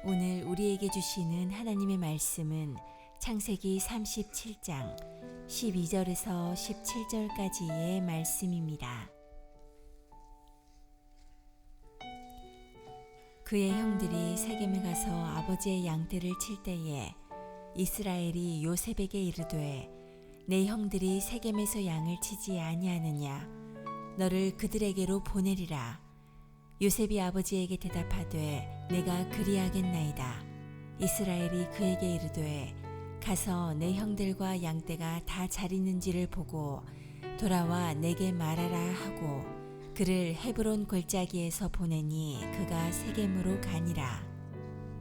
오늘 우리에게 주시는 하나님의 말씀은 창세기 37장 12절에서 17절까지의 말씀입니다. 그의 형들이 세겜에 가서 아버지의 양떼를 칠 때에 이스라엘이 요셉에게 이르되 내 형들이 세겜에서 양을 치지 아니하느냐 너를 그들에게로 보내리라. 요셉이 아버지에게 대답하되 내가 그리하겠나이다. 이스라엘이 그에게 이르되 가서 내 형들과 양떼가 다 잘 있는지를 보고 돌아와 내게 말하라 하고 그를 헤브론 골짜기에서 보내니 그가 세겜으로 가니라.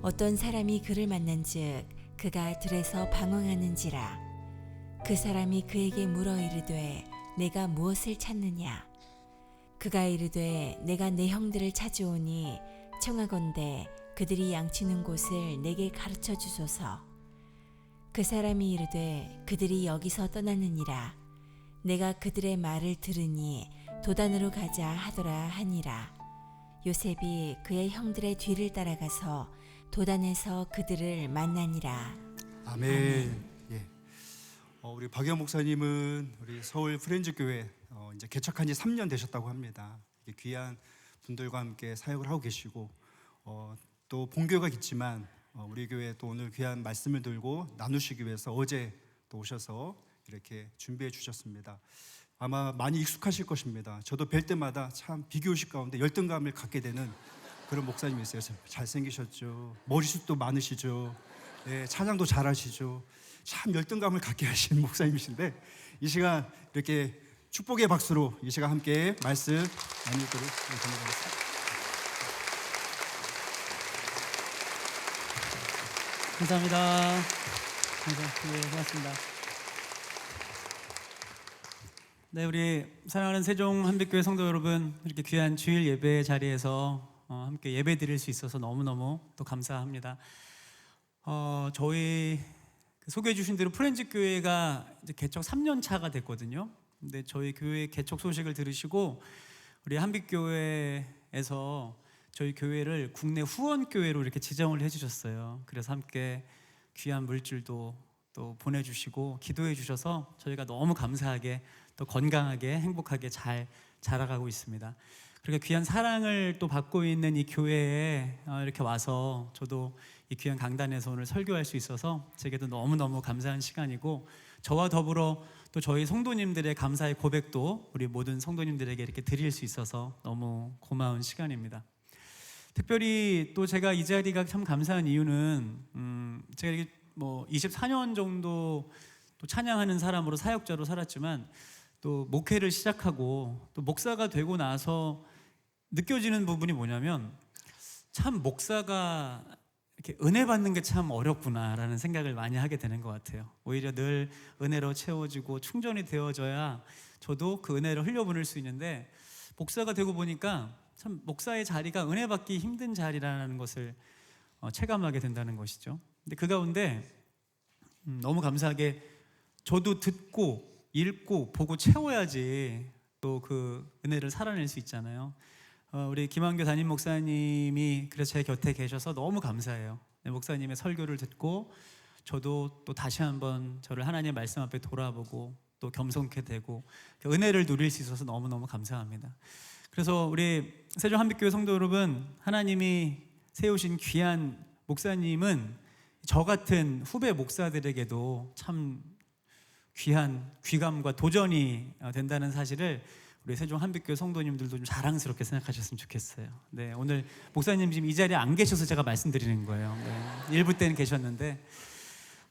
어떤 사람이 그를 만난즉 그가 들에서 방황하는지라. 그 사람이 그에게 물어 이르되 내가 무엇을 찾느냐. 그가 이르되 내가 내 형들을 찾아오니 청하건대 그들이 양치는 곳을 내게 가르쳐 주소서. 그 사람이 이르되 그들이 여기서 떠났느니라. 내가 그들의 말을 들으니 도단으로 가자 하더라 하니라. 요셉이 그의 형들의 뒤를 따라가서 도단에서 그들을 만나니라. 아멘. 예. 우리 박영 목사님은 우리 서울 프렌즈 교회 이제 개척한 지 3년 되셨다고 합니다. 귀한 분들과 함께 사역을 하고 계시고 또 본교가 있지만 우리 교회 또 오늘 귀한 말씀을 들고 나누시기 위해서 어제 또 오셔서 이렇게 준비해 주셨습니다. 아마 많이 익숙하실 것입니다. 저도 뵐 때마다 참 비교의식 가운데 열등감을 갖게 되는 그런 목사님이세요. 잘생기셨죠. 머리숱도 많으시죠. 예, 찬양도 잘하시죠. 참 열등감을 갖게 하시는 목사님이신데 이 시간 이렇게 축복의 박수로 이 시간 함께 말씀 나누도록 전해드리겠습니다. 감사합니다. 네, 고맙습니다. 네, 우리 사랑하는 세종 한빛교회 성도 여러분, 이렇게 귀한 주일 예배 자리에서 함께 예배 드릴 수 있어서 너무너무 또 감사합니다. 저희 소개해 주신 대로 프렌즈 교회가 이제 개척 3년 차가 됐거든요. 근데 저희 교회 개척 소식을 들으시고 우리 한빛교회에서 저희 교회를 국내 후원교회로 이렇게 지정을 해주셨어요. 그래서 함께 귀한 물질도 또 보내주시고 기도해 주셔서 저희가 너무 감사하게 또 건강하게 행복하게 잘 자라가고 있습니다. 그렇게 귀한 사랑을 또 받고 있는 이 교회에 이렇게 와서 저도 이 귀한 강단에서 오늘 설교할 수 있어서 제게도 너무너무 감사한 시간이고 저와 더불어 또 저희 성도님들의 감사의 고백도 우리 모든 성도님들에게 이렇게 드릴 수 있어서 너무 고마운 시간입니다. 특별히 또 제가 이 자리가 참 감사한 이유는 제가 이렇게 24년 정도 또 찬양하는 사람으로 사역자로 살았지만 또 목회를 시작하고 또 목사가 되고 나서 느껴지는 부분이 뭐냐면 참 목사가 이렇게 은혜 받는 게 참 어렵구나라는 생각을 많이 하게 되는 것 같아요. 오히려 늘 은혜로 채워지고 충전이 되어져야 저도 그 은혜를 흘려보낼 수 있는데 목사가 되고 보니까 참 목사의 자리가 은혜 받기 힘든 자리라는 것을 체감하게 된다는 것이죠. 근데 그 가운데 너무 감사하게 저도 듣고 읽고 보고 채워야지 또 그 은혜를 살아낼 수 있잖아요. 우리 김한교 담임 목사님이 그래서 제 곁에 계셔서 너무 감사해요. 목사님의 설교를 듣고 저도 또 다시 한번 저를 하나님의 말씀 앞에 돌아보고 또 겸손케 되고 그 은혜를 누릴 수 있어서 너무너무 감사합니다. 그래서 우리 세종 한빛교회 성도 여러분, 하나님이 세우신 귀한 목사님은 저 같은 후배 목사들에게도 참 귀한 귀감과 도전이 된다는 사실을 우리 세종 한빛교회 성도님들도 좀 자랑스럽게 생각하셨으면 좋겠어요. 네, 오늘 목사님 지금 이 자리에 안 계셔서 제가 말씀드리는 거예요. 네, 1부 때는 계셨는데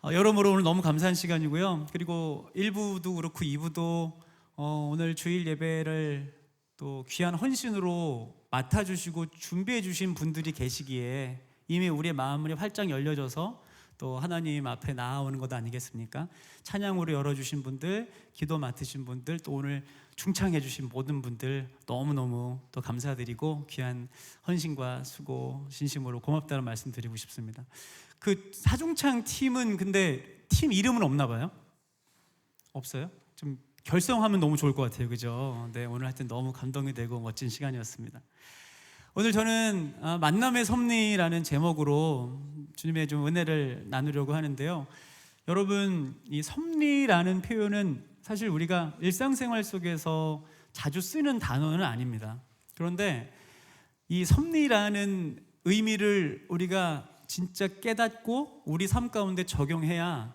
여러모로 오늘 너무 감사한 시간이고요. 그리고 1부도 그렇고 2부도 오늘 주일 예배를 또 귀한 헌신으로 맡아주시고 준비해 주신 분들이 계시기에 이미 우리의 마음이 활짝 열려져서 또 하나님 앞에 나아오는 것 아니겠습니까? 찬양으로 열어주신 분들, 기도 맡으신 분들, 또 오늘 충창해 주신 모든 분들 너무너무 또 감사드리고 귀한 헌신과 수고 진심으로 고맙다는 말씀 드리고 싶습니다. 그 사중창 팀은 근데 팀 이름은 없나 봐요? 없어요? 좀 결성하면 너무 좋을 것 같아요. 그죠? 네, 오늘 하여튼 너무 감동이 되고 멋진 시간이었습니다. 오늘 저는 만남의 섭리라는 제목으로 주님의 좀 은혜를 나누려고 하는데요. 여러분, 이 섭리라는 표현은 사실 우리가 일상생활 속에서 자주 쓰는 단어는 아닙니다. 그런데 이 섭리라는 의미를 우리가 진짜 깨닫고 우리 삶 가운데 적용해야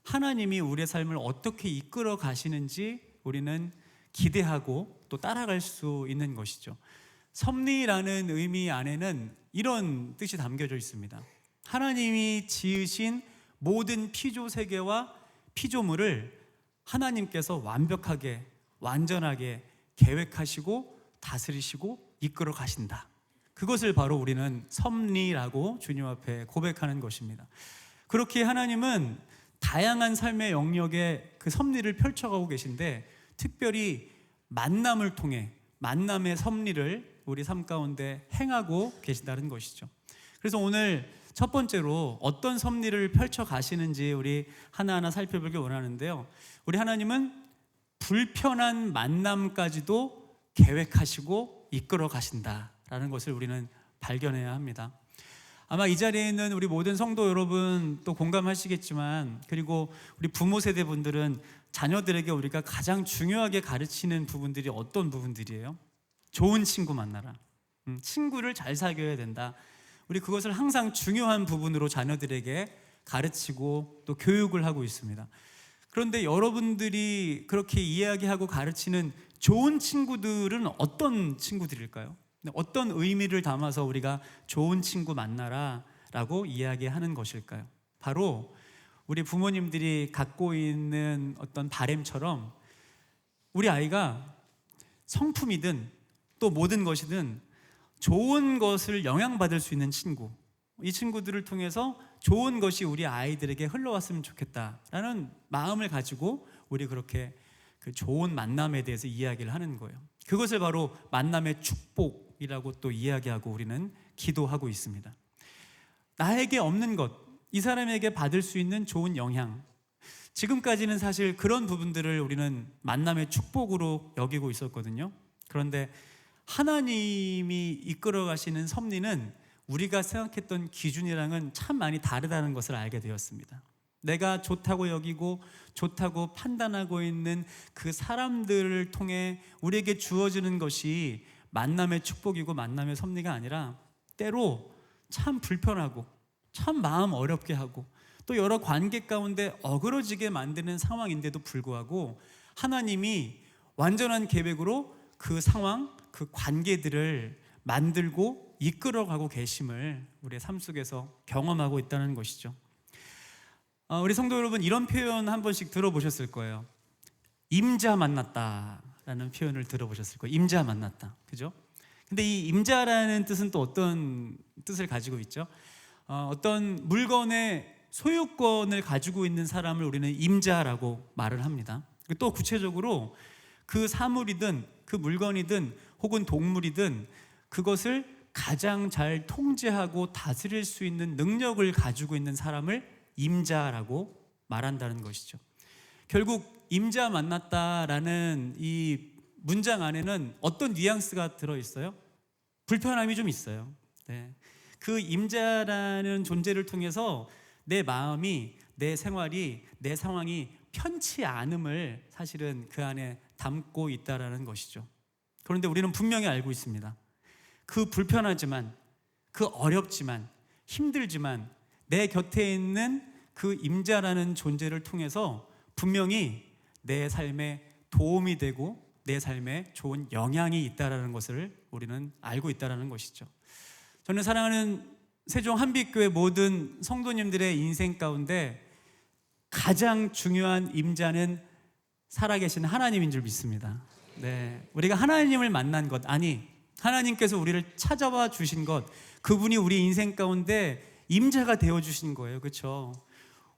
하나님이 우리의 삶을 어떻게 이끌어 가시는지 우리는 기대하고 또 따라갈 수 있는 것이죠. 섭리라는 의미 안에는 이런 뜻이 담겨져 있습니다. 하나님이 지으신 모든 피조 세계와 피조물을 하나님께서 완벽하게, 완전하게 계획하시고 다스리시고 이끌어 가신다. 그것을 바로 우리는 섭리라고 주님 앞에 고백하는 것입니다. 그렇게 하나님은 다양한 삶의 영역에 그 섭리를 펼쳐가고 계신데, 특별히 만남을 통해 만남의 섭리를 우리 삶 가운데 행하고 계신다는 것이죠. 그래서 오늘 첫 번째로 어떤 섭리를 펼쳐 가시는지 우리 하나하나 살펴보길 원하는데요. 우리 하나님은 불편한 만남까지도 계획하시고 이끌어 가신다라는 것을 우리는 발견해야 합니다. 아마 이 자리에 있는 우리 모든 성도 여러분 또 공감하시겠지만, 그리고 우리 부모 세대 분들은 자녀들에게 우리가 가장 중요하게 가르치는 부분들이 어떤 부분들이에요? 좋은 친구 만나라. 친구를 잘 사귀어야 된다. 우리 그것을 항상 중요한 부분으로 자녀들에게 가르치고 또 교육을 하고 있습니다. 그런데 여러분들이 그렇게 이야기하고 가르치는 좋은 친구들은 어떤 친구들일까요? 어떤 의미를 담아서 우리가 좋은 친구 만나라 라고 이야기하는 것일까요? 바로 우리 부모님들이 갖고 있는 어떤 바램처럼 우리 아이가 성품이든 또 모든 것이든 좋은 것을 영향받을 수 있는 친구, 이 친구들을 통해서 좋은 것이 우리 아이들에게 흘러왔으면 좋겠다라는 마음을 가지고 우리 그렇게 그 좋은 만남에 대해서 이야기를 하는 거예요. 그것을 바로 만남의 축복이라고 또 이야기하고 우리는 기도하고 있습니다. 나에게 없는 것, 이 사람에게 받을 수 있는 좋은 영향, 지금까지는 사실 그런 부분들을 우리는 만남의 축복으로 여기고 있었거든요. 그런데 하나님이 이끌어 가시는 섭리는 우리가 생각했던 기준이랑은 참 많이 다르다는 것을 알게 되었습니다. 내가 좋다고 여기고 좋다고 판단하고 있는 그 사람들을 통해 우리에게 주어지는 것이 만남의 축복이고 만남의 섭리가 아니라, 때로 참 불편하고 참 마음 어렵게 하고 또 여러 관계 가운데 어그러지게 만드는 상황인데도 불구하고 하나님이 완전한 계획으로 그 상황, 그 관계들을 만들고 이끌어가고 계심을 우리의 삶 속에서 경험하고 있다는 것이죠. 우리 성도 여러분, 이런 표현 한 번씩 들어보셨을 거예요. 임자 만났다라는 표현을 들어보셨을 거예요. 임자 만났다, 그죠? 근데 이 임자라는 뜻은 또 어떤 뜻을 가지고 있죠? 어떤 물건의 소유권을 가지고 있는 사람을 우리는 임자라고 말을 합니다. 또 구체적으로 그 사물이든 그 물건이든 혹은 동물이든 그것을 가장 잘 통제하고 다스릴 수 있는 능력을 가지고 있는 사람을 임자라고 말한다는 것이죠. 결국 임자 만났다라는 이 문장 안에는 어떤 뉘앙스가 들어있어요? 불편함이 좀 있어요. 네. 그 임자라는 존재를 통해서 내 마음이, 내 생활이, 내 상황이 편치 않음을 사실은 그 안에 담고 있다라는 것이죠. 그런데 우리는 분명히 알고 있습니다. 그 불편하지만, 그 어렵지만, 힘들지만 내 곁에 있는 그 임자라는 존재를 통해서 분명히 내 삶에 도움이 되고 내 삶에 좋은 영향이 있다라는 것을 우리는 알고 있다라는 것이죠. 저는 사랑하는 세종 한빛교회 모든 성도님들의 인생 가운데 가장 중요한 임자는 살아계신 하나님인 줄 믿습니다. 네, 우리가 하나님을 만난 것, 아니 하나님께서 우리를 찾아와 주신 것, 그분이 우리 인생 가운데 임자가 되어 주신 거예요. 그렇죠?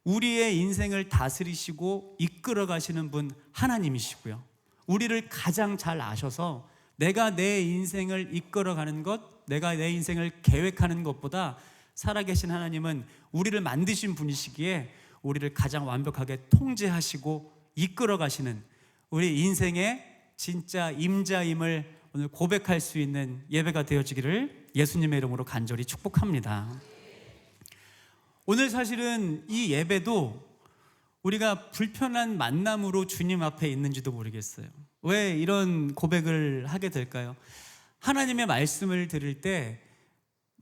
우리의 인생을 다스리시고 이끌어 가시는 분 하나님이시고요. 우리를 가장 잘 아셔서 내가 내 인생을 이끌어가는 것, 내가 내 인생을 계획하는 것보다 살아계신 하나님은 우리를 만드신 분이시기에 우리를 가장 완벽하게 통제하시고 이끌어가시는 우리 인생의 진짜 임자임을 오늘 고백할 수 있는 예배가 되어지기를 예수님의 이름으로 간절히 축복합니다. 오늘 사실은 이 예배도 우리가 불편한 만남으로 주님 앞에 있는지도 모르겠어요. 왜 이런 고백을 하게 될까요? 하나님의 말씀을 들을 때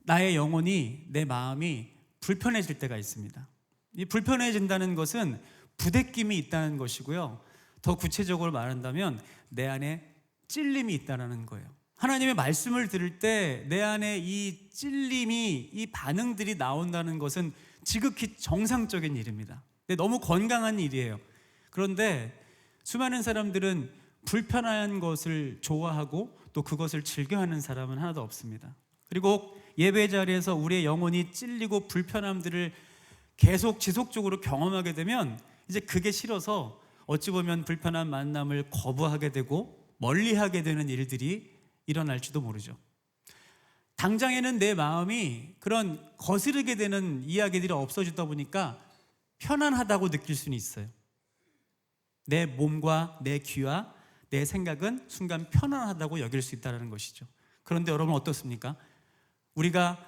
나의 영혼이, 내 마음이 불편해질 때가 있습니다. 이 불편해진다는 것은 부대낌이 있다는 것이고요. 더 구체적으로 말한다면 내 안에 찔림이 있다는 거예요. 하나님의 말씀을 들을 때 내 안에 이 찔림이, 이 반응들이 나온다는 것은 지극히 정상적인 일입니다. 너무 건강한 일이에요. 그런데 수많은 사람들은 불편한 것을 좋아하고 또 그것을 즐겨하는 사람은 하나도 없습니다. 그리고 예배 자리에서 우리의 영혼이 찔리고 불편함들을 계속 지속적으로 경험하게 되면 이제 그게 싫어서 어찌 보면 불편한 만남을 거부하게 되고 멀리하게 되는 일들이 일어날지도 모르죠. 당장에는 내 마음이 그런 거스르게 되는 이야기들이 없어지다 보니까 편안하다고 느낄 수는 있어요. 내 몸과 내 귀와 내 생각은 순간 편안하다고 여길 수 있다는 것이죠. 그런데 여러분 어떻습니까? 우리가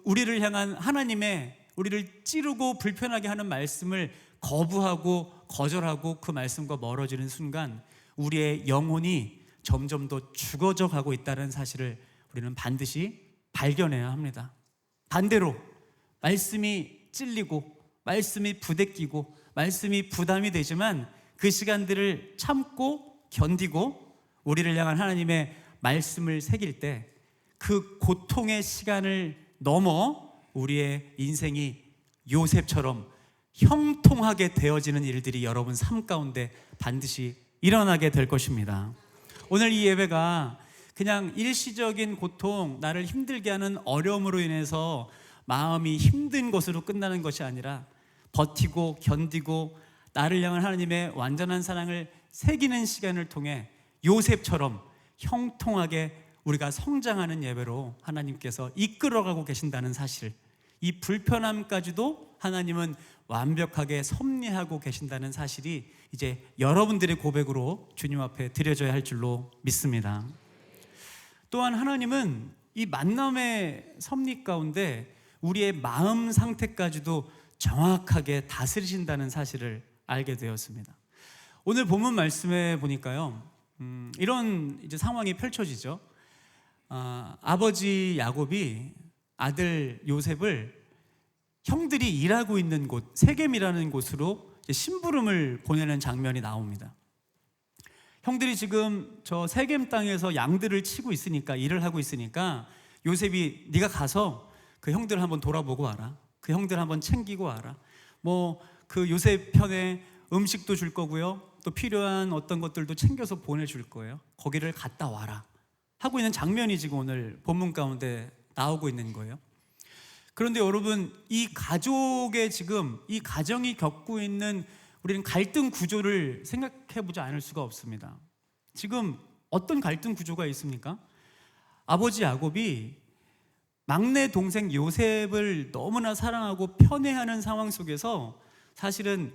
우리를 향한 하나님의 우리를 찌르고 불편하게 하는 말씀을 거부하고 거절하고 그 말씀과 멀어지는 순간 우리의 영혼이 점점 더 죽어져 가고 있다는 사실을 우리는 반드시 발견해야 합니다. 반대로 말씀이 찔리고 말씀이 부대끼고 말씀이 부담이 되지만 그 시간들을 참고 견디고 우리를 향한 하나님의 말씀을 새길 때 그 고통의 시간을 넘어 우리의 인생이 요셉처럼 형통하게 되어지는 일들이 여러분 삶 가운데 반드시 일어나게 될 것입니다. 오늘 이 예배가 그냥 일시적인 고통, 나를 힘들게 하는 어려움으로 인해서 마음이 힘든 것으로 끝나는 것이 아니라 버티고 견디고 나를 향한 하나님의 완전한 사랑을 새기는 시간을 통해 요셉처럼 형통하게 우리가 성장하는 예배로 하나님께서 이끌어가고 계신다는 사실, 이 불편함까지도 하나님은 완벽하게 섭리하고 계신다는 사실이 이제 여러분들의 고백으로 주님 앞에 드려져야 할 줄로 믿습니다. 또한 하나님은 이 만남의 섭리 가운데 우리의 마음 상태까지도 정확하게 다스리신다는 사실을 알게 되었습니다. 오늘 본문 말씀에 보니까요, 이런 이제 상황이 펼쳐지죠. 아버지 야곱이 아들 요셉을 형들이 일하고 있는 곳, 세겜이라는 곳으로 심부름을 보내는 장면이 나옵니다. 형들이 지금 저 세겜 땅에서 양들을 치고 있으니까, 일을 하고 있으니까 요셉이 네가 가서 그 형들을 한번 돌아보고 와라. 그 형들 한번 챙기고 와라. 뭐 그 요셉 편에 음식도 줄 거고요. 또 필요한 어떤 것들도 챙겨서 보내줄 거예요. 거기를 갔다 와라. 하고 있는 장면이 지금 오늘 본문 가운데 나오고 있는 거예요. 그런데 여러분, 이 가족의 지금 이 가정이 겪고 있는 우리는 갈등 구조를 생각해보지 않을 수가 없습니다. 지금 어떤 갈등 구조가 있습니까? 아버지 야곱이 막내 동생 요셉을 너무나 사랑하고 편애하는 상황 속에서 사실은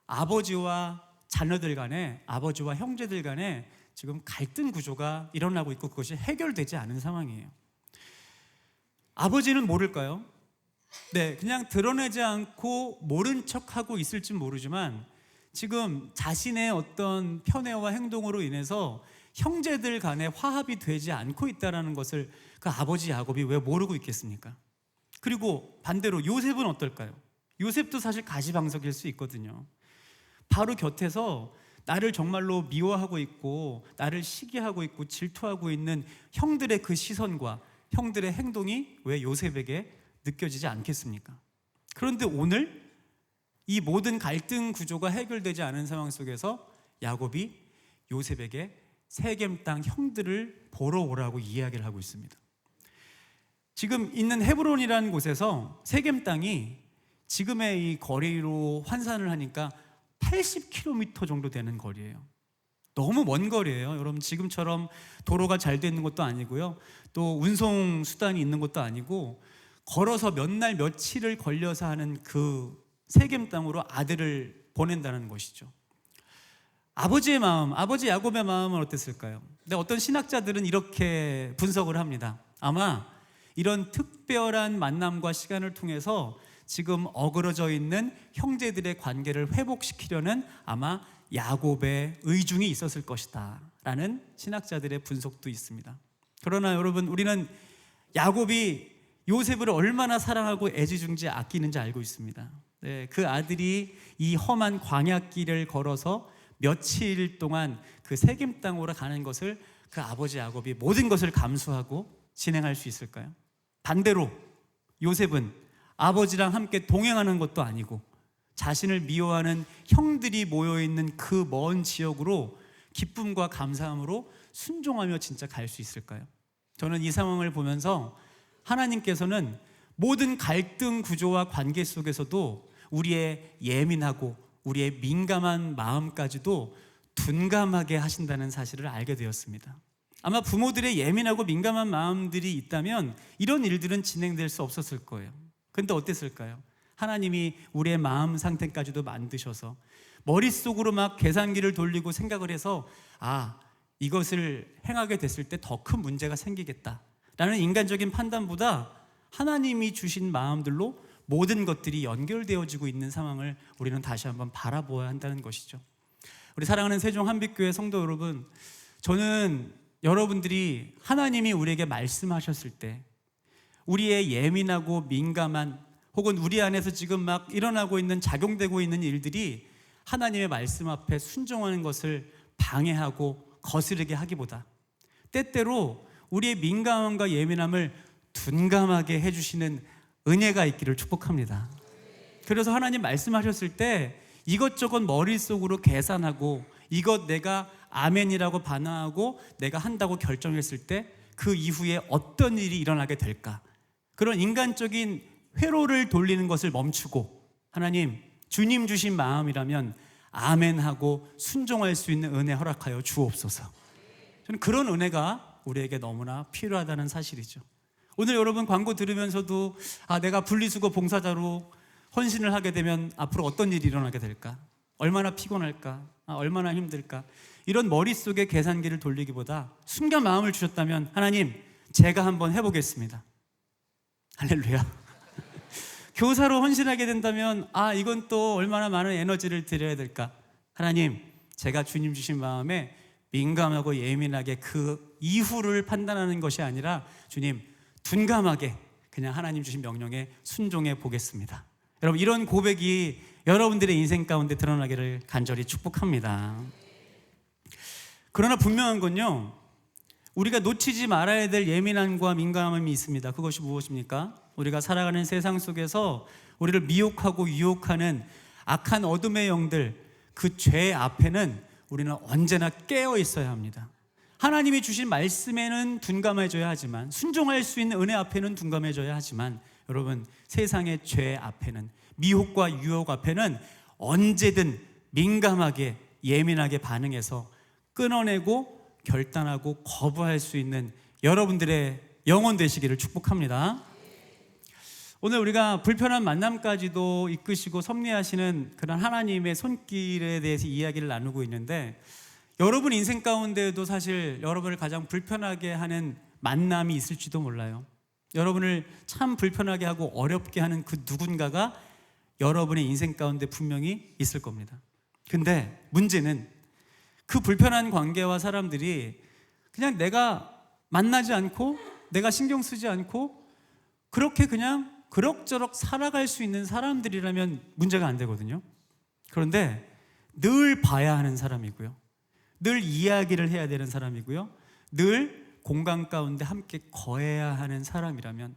아버지와 자녀들 간에, 아버지와 형제들 간에 지금 갈등 구조가 일어나고 있고 그것이 해결되지 않은 상황이에요. 아버지는 모를까요? 네, 그냥 드러내지 않고 모른 척하고 있을진 모르지만 지금 자신의 어떤 편애와 행동으로 인해서 형제들 간에 화합이 되지 않고 있다는 것을 그 아버지 야곱이 왜 모르고 있겠습니까? 그리고 반대로 요셉은 어떨까요? 요셉도 사실 가시방석일 수 있거든요. 바로 곁에서 나를 정말로 미워하고 있고 나를 시기하고 있고 질투하고 있는 형들의 그 시선과 형들의 행동이 왜 요셉에게 느껴지지 않겠습니까? 그런데 오늘 이 모든 갈등 구조가 해결되지 않은 상황 속에서 야곱이 요셉에게 세겜 땅 형들을 보러 오라고 이야기를 하고 있습니다. 지금 있는 헤브론이라는 곳에서 세겜 땅이 지금의 이 거리로 환산을 하니까 80km 정도 되는 거리예요. 너무 먼 거리예요. 여러분, 지금처럼 도로가 잘 돼 있는 것도 아니고요. 또 운송 수단이 있는 것도 아니고 걸어서 몇 날 며칠을 걸려서 하는 그 세겜 땅으로 아들을 보낸다는 것이죠. 아버지의 마음, 아버지 야곱의 마음은 어땠을까요? 근데 어떤 신학자들은 이렇게 분석을 합니다. 아마 이런 특별한 만남과 시간을 통해서 지금 어그러져 있는 형제들의 관계를 회복시키려는 아마 야곱의 의중이 있었을 것이다 라는 신학자들의 분석도 있습니다. 그러나 여러분, 우리는 야곱이 요셉을 얼마나 사랑하고 애지중지 아끼는지 알고 있습니다. 네, 그 아들이 이 험한 광야길을 걸어서 며칠 동안 그 세겜 땅으로 가는 것을 그 아버지 야곱이 모든 것을 감수하고 진행할 수 있을까요? 반대로 요셉은 아버지랑 함께 동행하는 것도 아니고 자신을 미워하는 형들이 모여있는 그 먼 지역으로 기쁨과 감사함으로 순종하며 진짜 갈 수 있을까요? 저는 이 상황을 보면서 하나님께서는 모든 갈등 구조와 관계 속에서도 우리의 예민하고 우리의 민감한 마음까지도 둔감하게 하신다는 사실을 알게 되었습니다. 아마 부모들의 예민하고 민감한 마음들이 있다면 이런 일들은 진행될 수 없었을 거예요. 근데 어땠을까요? 하나님이 우리의 마음 상태까지도 만드셔서 머릿속으로 막 계산기를 돌리고 생각을 해서 이것을 행하게 됐을 때 더 큰 문제가 생기겠다라는 인간적인 판단보다 하나님이 주신 마음들로 모든 것들이 연결되어지고 있는 상황을 우리는 다시 한번 바라보아야 한다는 것이죠. 우리 사랑하는 세종 한빛교회 성도 여러분, 저는 여러분들이 하나님이 우리에게 말씀하셨을 때 우리의 예민하고 민감한 혹은 우리 안에서 지금 막 일어나고 있는 작용되고 있는 일들이 하나님의 말씀 앞에 순종하는 것을 방해하고 거스르게 하기보다 때때로 우리의 민감함과 예민함을 둔감하게 해주시는 은혜가 있기를 축복합니다. 그래서 하나님 말씀하셨을 때 이것저것 머릿속으로 계산하고 이것 내가 아멘이라고 반응하고 내가 한다고 결정했을 때 그 이후에 어떤 일이 일어나게 될까, 그런 인간적인 회로를 돌리는 것을 멈추고 하나님, 주님 주신 마음이라면 아멘하고 순종할 수 있는 은혜 허락하여 주옵소서. 저는 그런 은혜가 우리에게 너무나 필요하다는 사실이죠. 오늘 여러분 광고 들으면서도 내가 분리수거 봉사자로 헌신을 하게 되면 앞으로 어떤 일이 일어나게 될까, 얼마나 피곤할까, 얼마나 힘들까, 이런 머릿속에 계산기를 돌리기보다 순간 마음을 주셨다면 하나님, 제가 한번 해보겠습니다. 할렐루야. 교사로 헌신하게 된다면 이건 또 얼마나 많은 에너지를 드려야 될까. 하나님, 제가 주님 주신 마음에 민감하고 예민하게 그 이후를 판단하는 것이 아니라 주님, 둔감하게 그냥 하나님 주신 명령에 순종해 보겠습니다. 여러분, 이런 고백이 여러분들의 인생 가운데 드러나기를 간절히 축복합니다. 그러나 분명한 건요, 우리가 놓치지 말아야 될 예민함과 민감함이 있습니다. 그것이 무엇입니까? 우리가 살아가는 세상 속에서 우리를 미혹하고 유혹하는 악한 어둠의 영들, 그 죄 앞에는 우리는 언제나 깨어 있어야 합니다. 하나님이 주신 말씀에는 둔감해져야 하지만, 순종할 수 있는 은혜 앞에는 둔감해져야 하지만, 여러분, 세상의 죄 앞에는, 미혹과 유혹 앞에는 언제든 민감하게 예민하게 반응해서 끊어내고 결단하고 거부할 수 있는 여러분들의 영혼 되시기를 축복합니다. 오늘 우리가 불편한 만남까지도 이끄시고 섭리하시는 그런 하나님의 손길에 대해서 이야기를 나누고 있는데, 여러분 인생 가운데에도 사실 여러분을 가장 불편하게 하는 만남이 있을지도 몰라요. 여러분을 참 불편하게 하고 어렵게 하는 그 누군가가 여러분의 인생 가운데 분명히 있을 겁니다. 근데 문제는 그 불편한 관계와 사람들이 그냥 내가 만나지 않고 내가 신경 쓰지 않고 그렇게 그냥 그럭저럭 살아갈 수 있는 사람들이라면 문제가 안 되거든요. 그런데 늘 봐야 하는 사람이고요, 늘 이야기를 해야 되는 사람이고요, 늘 공간 가운데 함께 거해야 하는 사람이라면,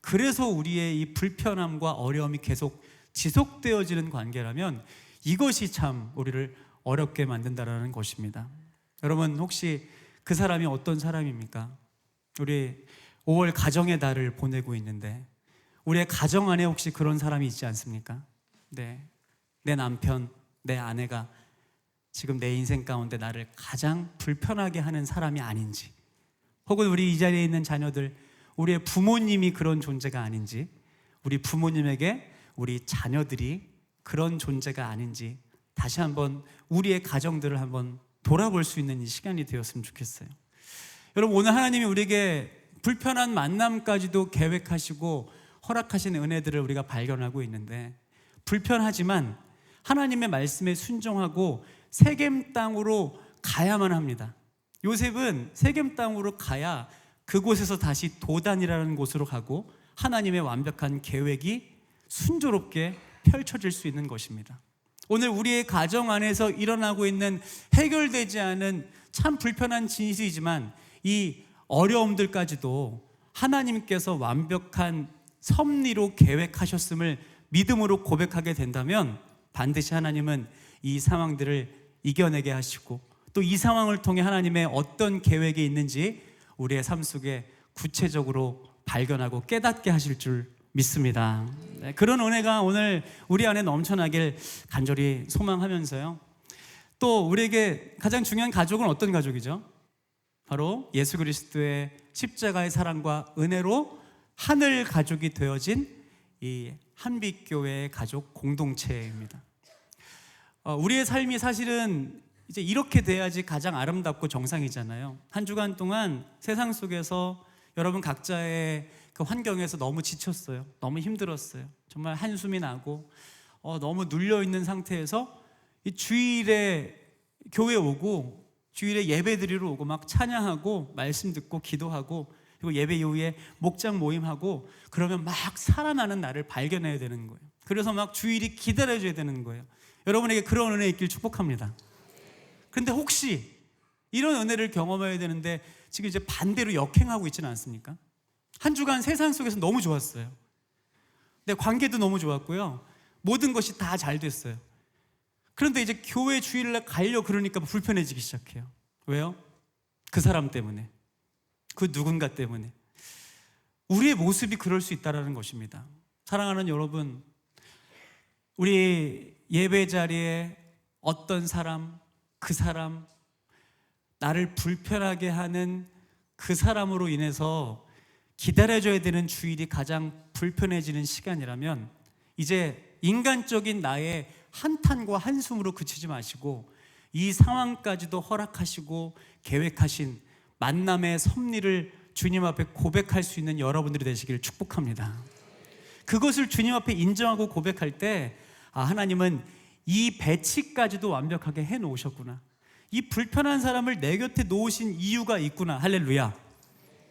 그래서 우리의 이 불편함과 어려움이 계속 지속되어지는 관계라면 이것이 참 우리를 어렵게 만든다라는 것입니다. 여러분, 혹시 그 사람이 어떤 사람입니까? 우리 5월 가정의 달을 보내고 있는데 우리의 가정 안에 혹시 그런 사람이 있지 않습니까? 네, 내 남편, 내 아내가 지금 내 인생 가운데 나를 가장 불편하게 하는 사람이 아닌지, 혹은 우리 이 자리에 있는 자녀들, 우리의 부모님이 그런 존재가 아닌지, 우리 부모님에게 우리 자녀들이 그런 존재가 아닌지 다시 한번 우리의 가정들을 한번 돌아볼 수 있는 이 시간이 되었으면 좋겠어요. 여러분, 오늘 하나님이 우리에게 불편한 만남까지도 계획하시고 허락하시는 은혜들을 우리가 발견하고 있는데, 불편하지만 하나님의 말씀에 순종하고 세겜 땅으로 가야만 합니다. 요셉은 세겜 땅으로 가야 그곳에서 다시 도단이라는 곳으로 가고 하나님의 완벽한 계획이 순조롭게 펼쳐질 수 있는 것입니다. 오늘 우리의 가정 안에서 일어나고 있는 해결되지 않은 참 불편한 진실이지만 이 어려움들까지도 하나님께서 완벽한 섭리로 계획하셨음을 믿음으로 고백하게 된다면 반드시 하나님은 이 상황들을 이겨내게 하시고 또 이 상황을 통해 하나님의 어떤 계획이 있는지 우리의 삶 속에 구체적으로 발견하고 깨닫게 하실 줄 믿습니다. 네, 그런 은혜가 오늘 우리 안에 넘쳐나길 간절히 소망하면서요. 또 우리에게 가장 중요한 가족은 어떤 가족이죠? 바로 예수 그리스도의 십자가의 사랑과 은혜로 하늘 가족이 되어진 이 한빛교회의 가족 공동체입니다. 우리의 삶이 사실은 이제 이렇게 돼야지 가장 아름답고 정상이잖아요. 한 주간 동안 세상 속에서 여러분 각자의 그 환경에서 너무 지쳤어요. 너무 힘들었어요. 정말 한숨이 나고 너무 눌려있는 상태에서 이 주일에 교회 오고 주일에 예배 드리러 오고 막 찬양하고 말씀 듣고 기도하고 그리고 예배 이후에 목장 모임하고 그러면 막 살아나는 나를 발견해야 되는 거예요. 그래서 막 주일이 기다려줘야 되는 거예요. 여러분에게 그런 은혜 있길 축복합니다. 그런데 혹시 이런 은혜를 경험해야 되는데 지금 이제 반대로 역행하고 있지는 않습니까? 한 주간 세상 속에서 너무 좋았어요. 내 관계도 너무 좋았고요. 모든 것이 다 잘 됐어요. 그런데 이제 교회 주일날 가려고 그러니까 불편해지기 시작해요. 왜요? 그 사람 때문에, 그 누군가 때문에. 우리의 모습이 그럴 수 있다는 것입니다. 사랑하는 여러분, 우리 예배 자리에 어떤 사람, 그 사람, 나를 불편하게 하는 그 사람으로 인해서 기다려줘야 되는 주일이 가장 불편해지는 시간이라면 이제 인간적인 나의 한탄과 한숨으로 그치지 마시고 이 상황까지도 허락하시고 계획하신 만남의 섭리를 주님 앞에 고백할 수 있는 여러분들이 되시기를 축복합니다. 그것을 주님 앞에 인정하고 고백할 때 하나님은 이 배치까지도 완벽하게 해놓으셨구나. 이 불편한 사람을 내 곁에 놓으신 이유가 있구나. 할렐루야.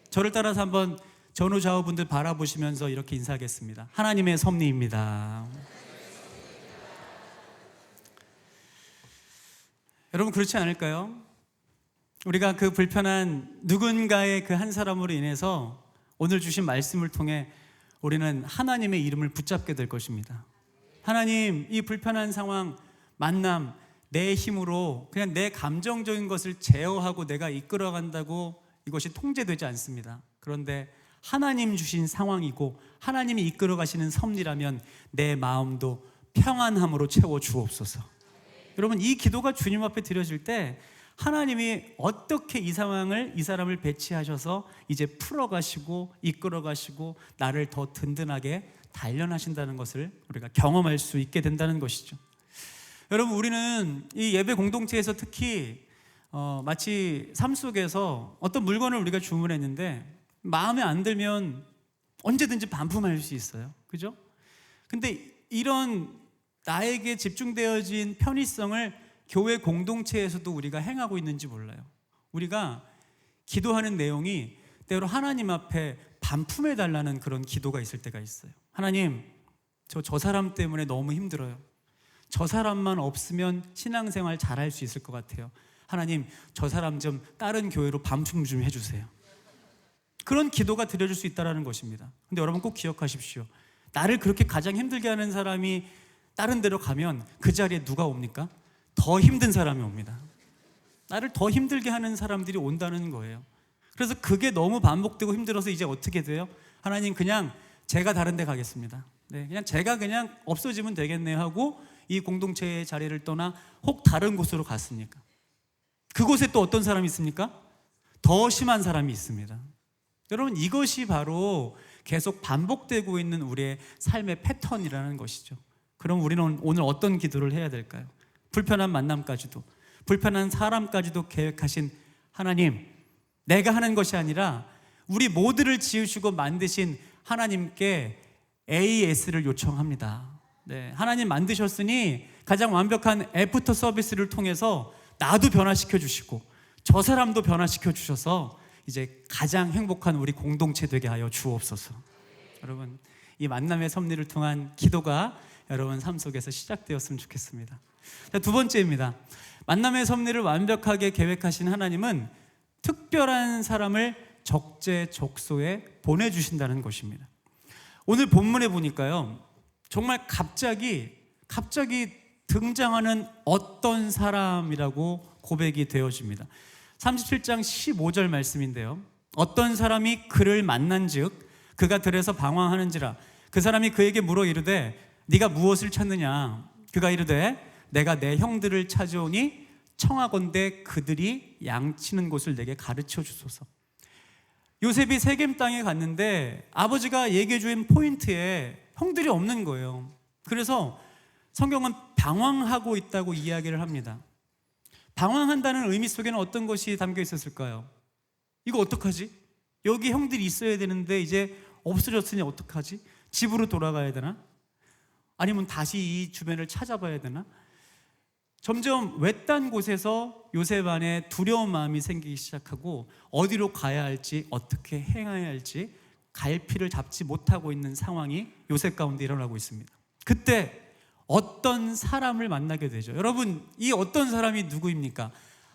저를 따라서 한번 전후 좌우분들 바라보시면서 이렇게 인사하겠습니다. 하나님의 섭리입니다. 여러분 그렇지 않을까요? 우리가 그 불편한 누군가의 그 한 사람으로 인해서 오늘 주신 말씀을 통해 우리는 하나님의 이름을 붙잡게 될 것입니다. 하나님, 이 불편한 상황, 만남, 내 힘으로 그냥 내 감정적인 것을 제어하고 내가 이끌어간다고 이것이 통제되지 않습니다. 그런데 하나님 주신 상황이고 하나님이 이끌어 가시는 섭리라면 내 마음도 평안함으로 채워 주옵소서. 여러분, 이 기도가 주님 앞에 드려질 때 하나님이 어떻게 이 상황을, 이 사람을 배치하셔서 이제 풀어가시고 이끌어가시고 나를 더 든든하게 단련하신다는 것을 우리가 경험할 수 있게 된다는 것이죠. 여러분, 우리는 이 예배 공동체에서 특히 마치 삶 속에서 어떤 물건을 우리가 주문했는데 마음에 안 들면 언제든지 반품할 수 있어요. 그죠? 근데 이런 나에게 집중되어진 편의성을 교회 공동체에서도 우리가 행하고 있는지 몰라요. 우리가 기도하는 내용이 때로 하나님 앞에 반품해 달라는 그런 기도가 있을 때가 있어요. 하나님, 저 사람 때문에 너무 힘들어요. 저 사람만 없으면 신앙생활 잘할 수 있을 것 같아요. 하나님, 저 사람 좀 다른 교회로 반품 좀 해주세요. 그런 기도가 드려질 수 있다는 것입니다. 근데 여러분 꼭 기억하십시오. 나를 그렇게 가장 힘들게 하는 사람이 다른 데로 가면 그 자리에 누가 옵니까? 더 힘든 사람이 옵니다. 나를 더 힘들게 하는 사람들이 온다는 거예요. 그래서 그게 너무 반복되고 힘들어서 이제 어떻게 돼요? 하나님, 그냥 제가 다른 데 가겠습니다. 네, 그냥 제가 그냥 없어지면 되겠네요 하고 이 공동체의 자리를 떠나 혹 다른 곳으로 갔습니까? 그곳에 또 어떤 사람이 있습니까? 더 심한 사람이 있습니다. 여러분, 이것이 바로 계속 반복되고 있는 우리의 삶의 패턴이라는 것이죠. 그럼 우리는 오늘 어떤 기도를 해야 될까요? 불편한 만남까지도, 불편한 사람까지도 계획하신 하나님, 내가 하는 것이 아니라 우리 모두를 지으시고 만드신 하나님께 AS를 요청합니다. 네, 하나님 만드셨으니 가장 완벽한 애프터 서비스를 통해서 나도 변화시켜 주시고 저 사람도 변화시켜 주셔서 이제 가장 행복한 우리 공동체 되게 하여 주옵소서. 여러분, 이 만남의 섭리를 통한 기도가 여러분 삶 속에서 시작되었으면 좋겠습니다. 자, 두 번째입니다. 만남의 섭리를 완벽하게 계획하신 하나님은 특별한 사람을 적재적소에 보내주신다는 것입니다. 오늘 본문에 보니까요, 정말 갑자기 등장하는 어떤 사람이라고 고백이 되어집니다. 37장 15절 말씀인데요, 어떤 사람이 그를 만난즉 그가 들에서 방황하는지라 그 사람이 그에게 물어 이르되 네가 무엇을 찾느냐. 그가 이르되 내가 내 형들을 찾아오니 청하건대 그들이 양치는 곳을 내게 가르쳐 주소서. 요셉이 세겜 땅에 갔는데 아버지가 얘기해 준 포인트에 형들이 없는 거예요. 그래서 성경은 방황하고 있다고 이야기를 합니다. 방황한다는 의미 속에는 어떤 것이 담겨 있었을까요? 이거 어떡하지? 여기 형들이 있어야 되는데 이제 없어졌으니 어떡하지? 집으로 돌아가야 되나? 아니면 다시 이 주변을 찾아봐야 되나? 점점 외딴 곳에서 요셉 안에 두려운 마음이 생기기 시작하고 어디로 가야 할지, 어떻게 행해야 할지 갈피를 잡지 못하고 있는 상황이 요셉 가운데 일어나고 있습니다. 그때 어떤 사람을 만나게 되죠. 여러분, 이 어떤 사람이 누구입니까?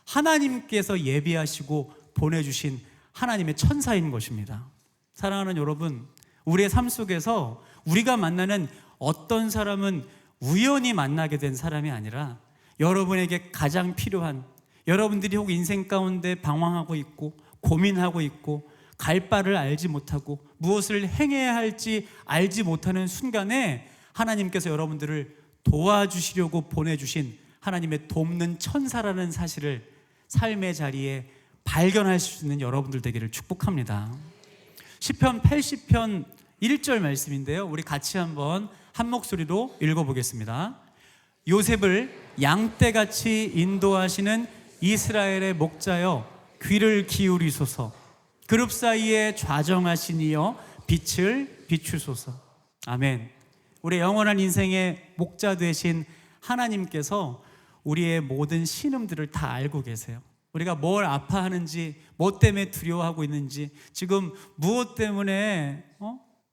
하나님께서 예비하시고 보내주신 하나님의 천사인 것입니다. 사랑하는 여러분, 우리의 삶 속에서 우리가 만나는 어떤 사람은 우연히 만나게 된 사람이 아니라 여러분에게 가장 필요한, 여러분들이 혹 인생 가운데 방황하고 있고 고민하고 있고 갈 바를 알지 못하고 무엇을 행해야 할지 알지 못하는 순간에 하나님께서 여러분들을 도와주시려고 보내주신 하나님의 돕는 천사라는 사실을 삶의 자리에 발견할 수 있는 여러분들 되기를 축복합니다. 시편 80편 1절 말씀인데요, 우리 같이 한번 한 목소리로 읽어보겠습니다. 요셉을 양떼같이 인도하시는 이스라엘의 목자여 귀를 기울이소서. 그룹 사이에 좌정하신 이여 빛을 비추소서. 아멘. 우리 영원한 인생의 목자 되신 하나님께서 우리의 모든 신음들을 다 알고 계세요. 우리가 뭘 아파하는지, 뭐 때문에 두려워하고 있는지, 지금 무엇 때문에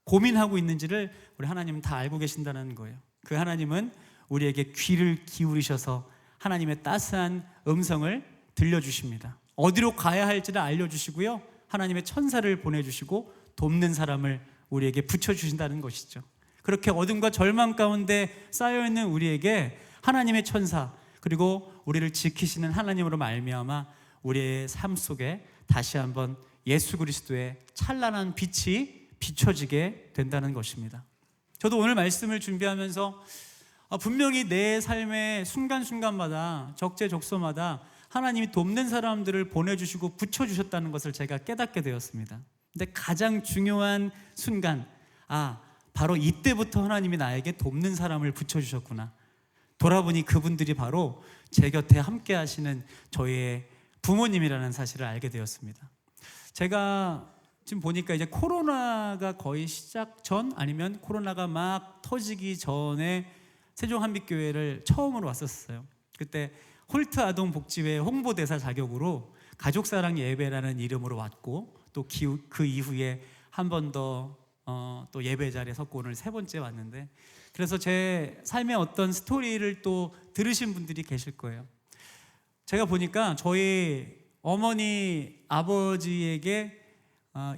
고민하고 있는지를 우리 하나님은 다 알고 계신다는 거예요. 그 하나님은 우리에게 귀를 기울이셔서 하나님의 따스한 음성을 들려주십니다. 어디로 가야 할지를 알려주시고요, 하나님의 천사를 보내주시고 돕는 사람을 우리에게 붙여주신다는 것이죠. 그렇게 어둠과 절망 가운데 쌓여있는 우리에게 하나님의 천사, 그리고 우리를 지키시는 하나님으로 말미암아 우리의 삶 속에 다시 한번 예수 그리스도의 찬란한 빛이 비춰지게 된다는 것입니다. 저도 오늘 말씀을 준비하면서 분명히 내 삶의 순간순간마다, 적재적소마다 하나님이 돕는 사람들을 보내주시고 붙여주셨다는 것을 제가 깨닫게 되었습니다. 근데 가장 중요한 순간, 바로 이때부터 하나님이 나에게 돕는 사람을 붙여주셨구나. 돌아보니 그분들이 바로 제 곁에 함께 하시는 저의 부모님이라는 사실을 알게 되었습니다. 제가 지금 보니까 이제 코로나가 거의 시작 전, 아니면 코로나가 막 터지기 전에 세종한빛교회를 처음으로 왔었어요. 그때 홀트 아동복지회 홍보대사 자격으로 가족사랑 예배라는 이름으로 왔고, 또 그 이후에 한 번 더 또 예배 자리에 섰고 오늘 세 번째 왔는데, 그래서 제 삶의 어떤 스토리를 또 들으신 분들이 계실 거예요. 제가 보니까 저희 어머니 아버지에게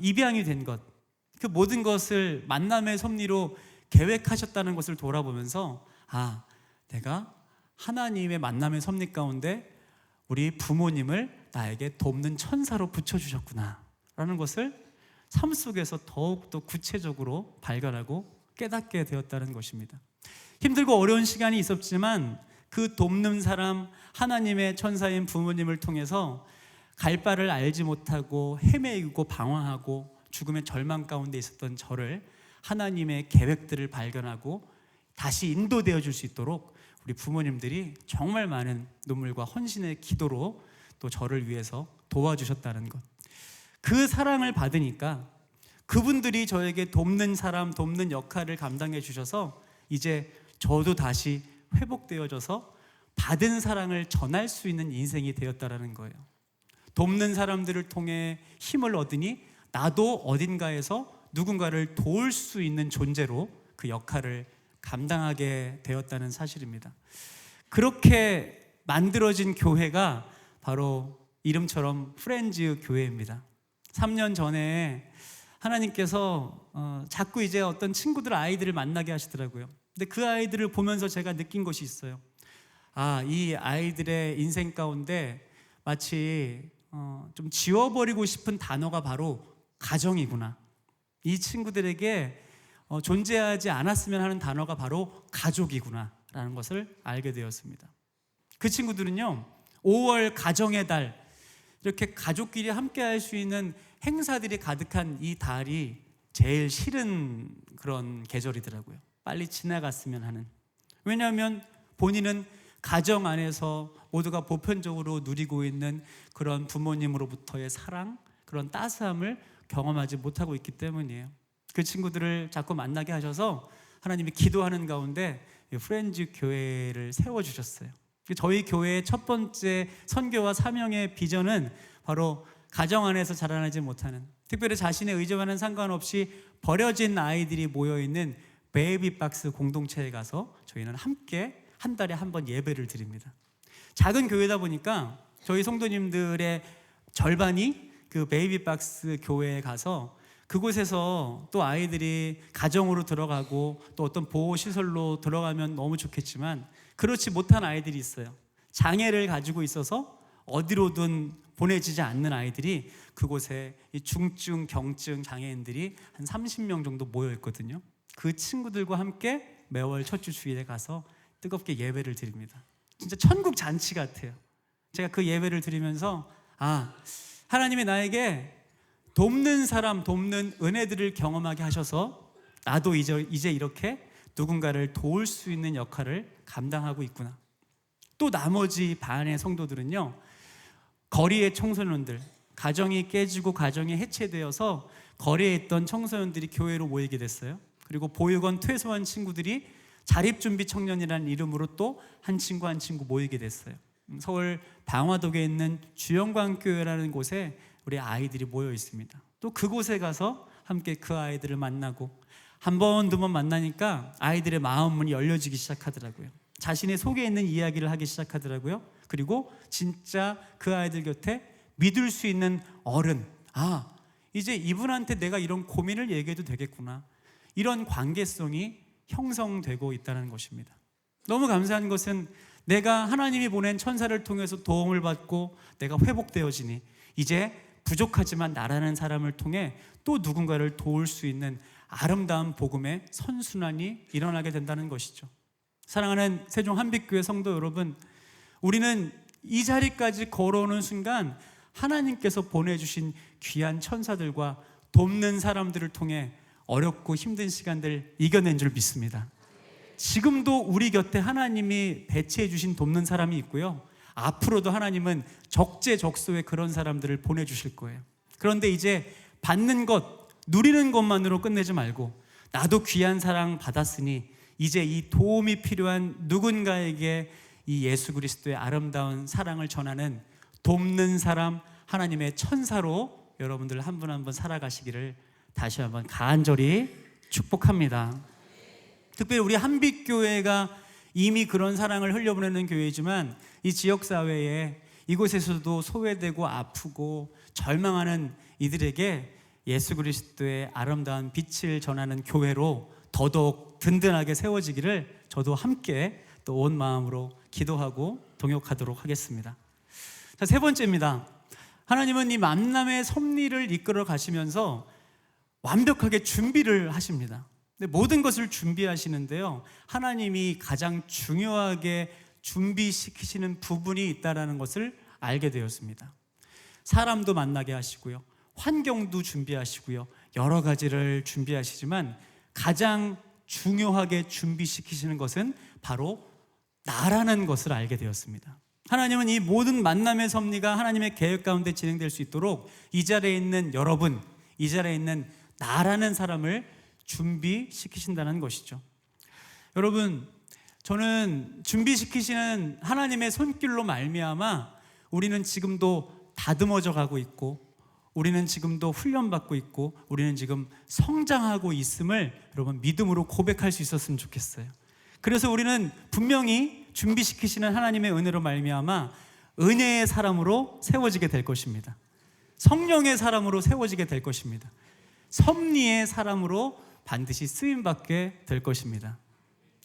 입양이 된 것, 그 모든 것을 만남의 섭리로 계획하셨다는 것을 돌아보면서 내가 하나님의 만남의 섭리 가운데 우리 부모님을 나에게 돕는 천사로 붙여주셨구나 라는 것을 삶 속에서 더욱더 구체적으로 발견하고 깨닫게 되었다는 것입니다. 힘들고 어려운 시간이 있었지만 그 돕는 사람, 하나님의 천사인 부모님을 통해서 갈 바를 알지 못하고 헤매이고 방황하고 죽음의 절망 가운데 있었던 저를 하나님의 계획들을 발견하고 다시 인도되어 줄 수 있도록 우리 부모님들이 정말 많은 눈물과 헌신의 기도로 또 저를 위해서 도와주셨다는 것. 그 사랑을 받으니까 그분들이 저에게 돕는 사람, 돕는 역할을 감당해 주셔서 이제 저도 다시 회복되어져서 받은 사랑을 전할 수 있는 인생이 되었다라는 거예요. 돕는 사람들을 통해 힘을 얻으니 나도 어딘가에서 누군가를 도울 수 있는 존재로 그 역할을 감당하게 되었다는 사실입니다. 그렇게 만들어진 교회가 바로 이름처럼 프렌즈 교회입니다. 3년 전에 하나님께서 자꾸 이제 어떤 친구들 아이들을 만나게 하시더라고요. 근데 그 아이들을 보면서 제가 느낀 것이 있어요. 아, 이 아이들의 인생 가운데 마치 좀 지워버리고 싶은 단어가 바로 가정이구나. 이 친구들에게 존재하지 않았으면 하는 단어가 바로 가족이구나 라는 것을 알게 되었습니다. 그 친구들은요 5월 가정의 달, 이렇게 가족끼리 함께 할 수 있는 행사들이 가득한 이 달이 제일 싫은 그런 계절이더라고요. 빨리 지나갔으면 하는. 왜냐하면 본인은 가정 안에서 모두가 보편적으로 누리고 있는 그런 부모님으로부터의 사랑, 그런 따스함을 경험하지 못하고 있기 때문이에요. 그 친구들을 자꾸 만나게 하셔서 하나님이 기도하는 가운데 프렌즈 교회를 세워주셨어요. 저희 교회의 첫 번째 선교와 사명의 비전은 바로 가정 안에서 자라나지 못하는, 특별히 자신의 의지와는 상관없이 버려진 아이들이 모여있는 베이비박스 공동체에 가서 저희는 함께 한 달에 한 번 예배를 드립니다. 작은 교회다 보니까 저희 성도님들의 절반이 그 베이비박스 교회에 가서 그곳에서 또 아이들이 가정으로 들어가고 또 어떤 보호시설로 들어가면 너무 좋겠지만 그렇지 못한 아이들이 있어요. 장애를 가지고 있어서 어디로든 보내지지 않는 아이들이 그곳에 이 중증, 경증 장애인들이 한 30명 정도 모여 있거든요. 그 친구들과 함께 매월 첫 주 주일에 가서 뜨겁게 예배를 드립니다. 진짜 천국 잔치 같아요. 제가 그 예배를 드리면서 하나님이 나에게 돕는 사람, 돕는 은혜들을 경험하게 하셔서 나도 이제 이렇게 누군가를 도울 수 있는 역할을 감당하고 있구나. 또 나머지 반의 성도들은요, 거리의 청소년들, 가정이 깨지고 가정이 해체되어서 거리에 있던 청소년들이 교회로 모이게 됐어요. 그리고 보육원 퇴소한 친구들이 자립준비 청년이라는 이름으로 또 한 친구 한 친구 모이게 됐어요. 서울 방화동에 있는 주영광교회라는 곳에 우리 아이들이 모여 있습니다. 또 그곳에 가서 함께 그 아이들을 만나고 한 번, 두 번 만나니까 아이들의 마음문이 열려지기 시작하더라고요. 자신의 속에 있는 이야기를 하기 시작하더라고요. 그리고 진짜 그 아이들 곁에 믿을 수 있는 어른, 이제 이분한테 내가 이런 고민을 얘기해도 되겠구나, 이런 관계성이 형성되고 있다는 것입니다. 너무 감사한 것은 내가 하나님이 보낸 천사를 통해서 도움을 받고 내가 회복되어지니 이제 부족하지만 나라는 사람을 통해 또 누군가를 도울 수 있는 아름다운 복음의 선순환이 일어나게 된다는 것이죠. 사랑하는 세종 한빛교회 성도 여러분, 우리는 이 자리까지 걸어오는 순간 하나님께서 보내주신 귀한 천사들과 돕는 사람들을 통해 어렵고 힘든 시간들 이겨낸 줄 믿습니다. 지금도 우리 곁에 하나님이 배치해 주신 돕는 사람이 있고요, 앞으로도 하나님은 적재적소에 그런 사람들을 보내주실 거예요. 그런데 이제 받는 것, 누리는 것만으로 끝내지 말고 나도 귀한 사랑 받았으니 이제 이 도움이 필요한 누군가에게 이 예수 그리스도의 아름다운 사랑을 전하는 돕는 사람, 하나님의 천사로 여러분들 한 분 한 분 살아가시기를 다시 한번 간절히 축복합니다. 특별히 우리 한빛교회가 이미 그런 사랑을 흘려보내는 교회이지만 이 지역사회에 이곳에서도 소외되고 아프고 절망하는 이들에게 예수 그리스도의 아름다운 빛을 전하는 교회로 더더욱 든든하게 세워지기를 저도 함께 또 온 마음으로 기도하고 동역하도록 하겠습니다. 자, 세 번째입니다. 하나님은 이 만남의 섭리를 이끌어 가시면서 완벽하게 준비를 하십니다. 근데 모든 것을 준비하시는데요, 하나님이 가장 중요하게 준비시키시는 부분이 있다는 것을 알게 되었습니다. 사람도 만나게 하시고요, 환경도 준비하시고요, 여러 가지를 준비하시지만 가장 중요하게 준비시키시는 것은 바로 나라는 것을 알게 되었습니다. 하나님은 이 모든 만남의 섭리가 하나님의 계획 가운데 진행될 수 있도록 이 자리에 있는 여러분, 이 자리에 있는 나라는 사람을 준비시키신다는 것이죠. 여러분, 저는 준비시키시는 하나님의 손길로 말미암아 우리는 지금도 다듬어져 가고 있고, 우리는 지금도 훈련받고 있고, 우리는 지금 성장하고 있음을 여러분 믿음으로 고백할 수 있었으면 좋겠어요. 그래서 우리는 분명히 준비시키시는 하나님의 은혜로 말미암아 은혜의 사람으로 세워지게 될 것입니다. 성령의 사람으로 세워지게 될 것입니다. 섭리의 사람으로 반드시 쓰임받게 될 것입니다.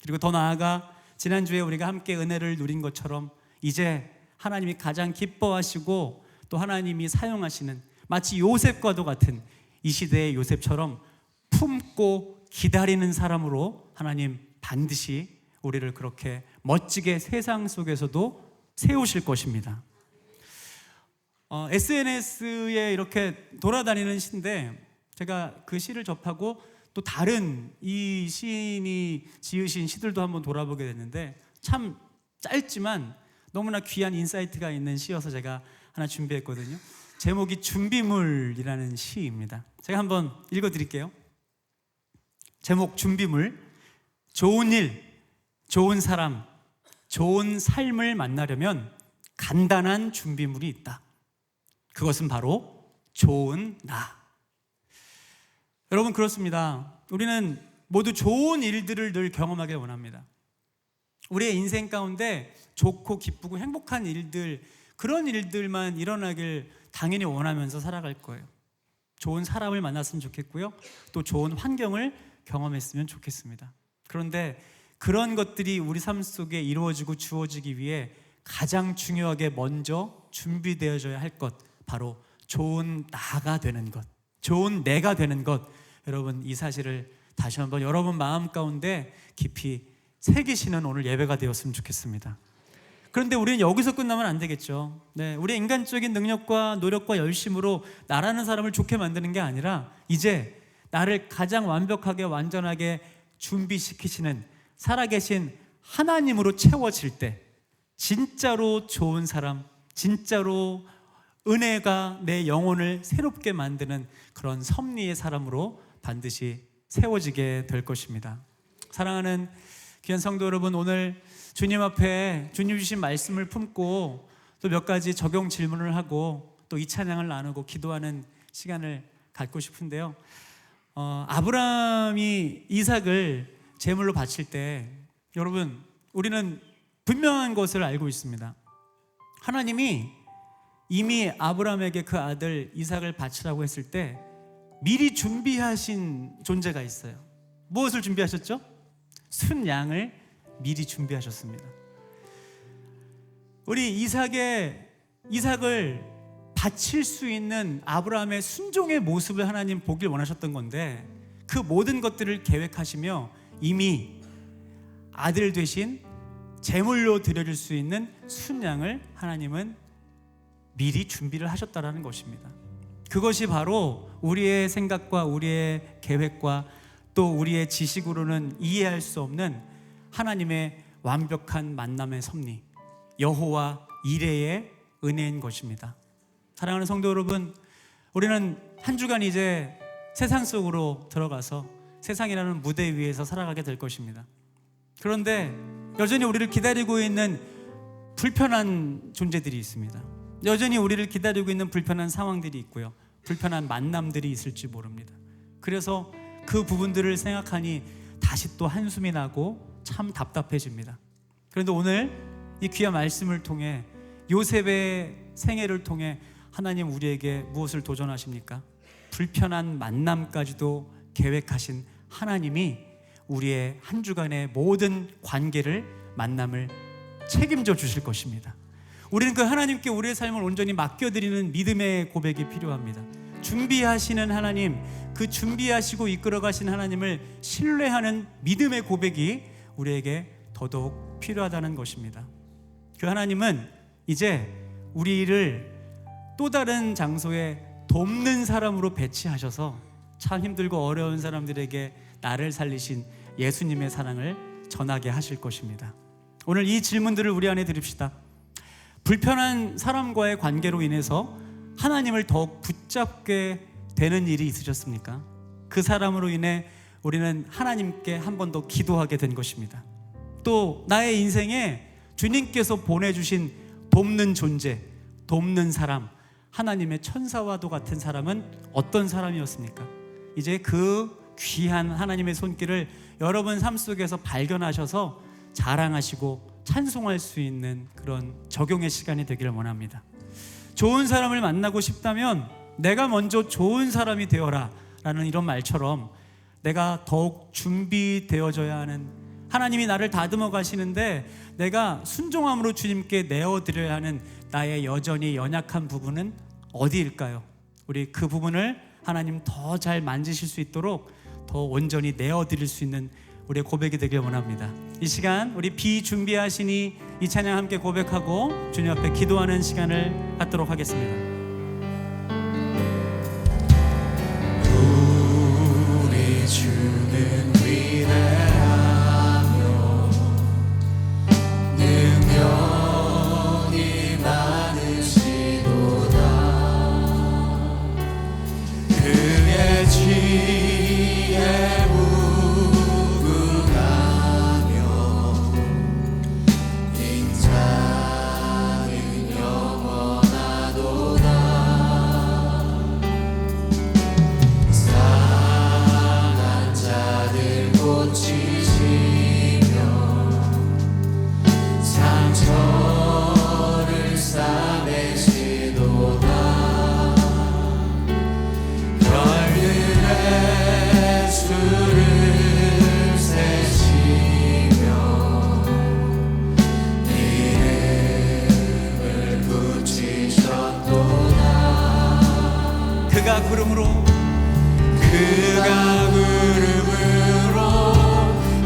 그리고 더 나아가 지난주에 우리가 함께 은혜를 누린 것처럼 이제 하나님이 가장 기뻐하시고 또 하나님이 사용하시는 마치 요셉과도 같은 이 시대의 요셉처럼 품고 기다리는 사람으로 하나님 반드시 우리를 그렇게 멋지게 세상 속에서도 세우실 것입니다. SNS에 이렇게 돌아다니는 시인데 제가 그 시를 접하고 또 다른 이 시인이 지으신 시들도 한번 돌아보게 됐는데 참 짧지만 너무나 귀한 인사이트가 있는 시여서 제가 하나 준비했거든요. 제목이 준비물이라는 시입니다. 제가 한번 읽어드릴게요. 제목 준비물. 좋은 일, 좋은 사람, 좋은 삶을 만나려면 간단한 준비물이 있다. 그것은 바로 좋은 나. 여러분 그렇습니다. 우리는 모두 좋은 일들을 늘 경험하길 원합니다. 우리의 인생 가운데 좋고 기쁘고 행복한 일들, 그런 일들만 일어나길 당연히 원하면서 살아갈 거예요. 좋은 사람을 만났으면 좋겠고요. 또 좋은 환경을 경험했으면 좋겠습니다. 그런데 그런 것들이 우리 삶 속에 이루어지고 주어지기 위해 가장 중요하게 먼저 준비되어져야 할 것, 바로 좋은 나가 되는 것, 좋은 내가 되는 것. 여러분 이 사실을 다시 한번 여러분 마음 가운데 깊이 새기시는 오늘 예배가 되었으면 좋겠습니다. 그런데 우리는 여기서 끝나면 안 되겠죠. 네, 우리의 인간적인 능력과 노력과 열심으로 나라는 사람을 좋게 만드는 게 아니라 이제 나를 가장 완벽하게 완전하게 준비시키시는 살아계신 하나님으로 채워질 때 진짜로 좋은 사람, 진짜로 은혜가 내 영혼을 새롭게 만드는 그런 섭리의 사람으로 반드시 세워지게 될 것입니다. 사랑하는 귀한 성도 여러분, 오늘 주님 앞에 주님 주신 말씀을 품고 또 몇 가지 적용 질문을 하고 또 이 찬양을 나누고 기도하는 시간을 갖고 싶은데요. 아브라함이 이삭을 제물로 바칠 때 여러분 우리는 분명한 것을 알고 있습니다. 하나님이 이미 아브라함에게 그 아들 이삭을 바치라고 했을 때 미리 준비하신 존재가 있어요. 무엇을 준비하셨죠? 순양을 미리 준비하셨습니다. 우리 이삭을 바칠 수 있는 아브라함의 순종의 모습을 하나님 보길 원하셨던 건데 그 모든 것들을 계획하시며 이미 아들 되신 제물로 드려질 수 있는 순양을 하나님은 미리 준비를 하셨다라는 것입니다. 그것이 바로 우리의 생각과 우리의 계획과 또 우리의 지식으로는 이해할 수 없는 하나님의 완벽한 만남의 섭리, 여호와 이레의 은혜인 것입니다. 사랑하는 성도 여러분, 우리는 한 주간 이제 세상 속으로 들어가서 세상이라는 무대 위에서 살아가게 될 것입니다. 그런데 여전히 우리를 기다리고 있는 불편한 존재들이 있습니다. 여전히 우리를 기다리고 있는 불편한 상황들이 있고요. 불편한 만남들이 있을지 모릅니다. 그래서 그 부분들을 생각하니 다시 또 한숨이 나고 참 답답해집니다. 그런데 오늘 이 귀한 말씀을 통해 요셉의 생애를 통해 하나님 우리에게 무엇을 도전하십니까? 불편한 만남까지도 계획하신 하나님이 우리의 한 주간의 모든 관계를 만남을 책임져 주실 것입니다. 우리는 그 하나님께 우리의 삶을 온전히 맡겨드리는 믿음의 고백이 필요합니다. 준비하시는 하나님, 그 준비하시고 이끌어가신 하나님을 신뢰하는 믿음의 고백이 우리에게 더더욱 필요하다는 것입니다. 그 하나님은 이제 우리를 또 다른 장소에 돕는 사람으로 배치하셔서 참 힘들고 어려운 사람들에게 나를 살리신 예수님의 사랑을 전하게 하실 것입니다. 오늘 이 질문들을 우리 안에 드립시다. 불편한 사람과의 관계로 인해서 하나님을 더욱 붙잡게 되는 일이 있으셨습니까? 그 사람으로 인해 우리는 하나님께 한 번 더 기도하게 된 것입니다. 또 나의 인생에 주님께서 보내주신 돕는 존재, 돕는 사람, 하나님의 천사와도 같은 사람은 어떤 사람이었습니까? 이제 그 귀한 하나님의 손길을 여러분 삶 속에서 발견하셔서 자랑하시고 찬송할 수 있는 그런 적용의 시간이 되기를 원합니다. 좋은 사람을 만나고 싶다면 내가 먼저 좋은 사람이 되어라 라는 이런 말처럼 내가 더욱 준비되어져야 하는, 하나님이 나를 다듬어 가시는데 내가 순종함으로 주님께 내어드려야 하는 나의 여전히 연약한 부분은 어디일까요? 우리 그 부분을 하나님 더 잘 만지실 수 있도록 더 온전히 내어드릴 수 있는 우리의 고백이 되길 원합니다. 이 시간 우리 비준비하시니 이 찬양 함께 고백하고 주님 앞에 기도하는 시간을 갖도록 하겠습니다. 우리 주는 위대하며 능력이 많으시도다. 그의 지혜 무궁하며 인자는 영원하도다. 상한 자들 고치시며 상처를 싸매시도다. 별들의 수를 세시며 이름을 붙이셨도다. 그가 구름으로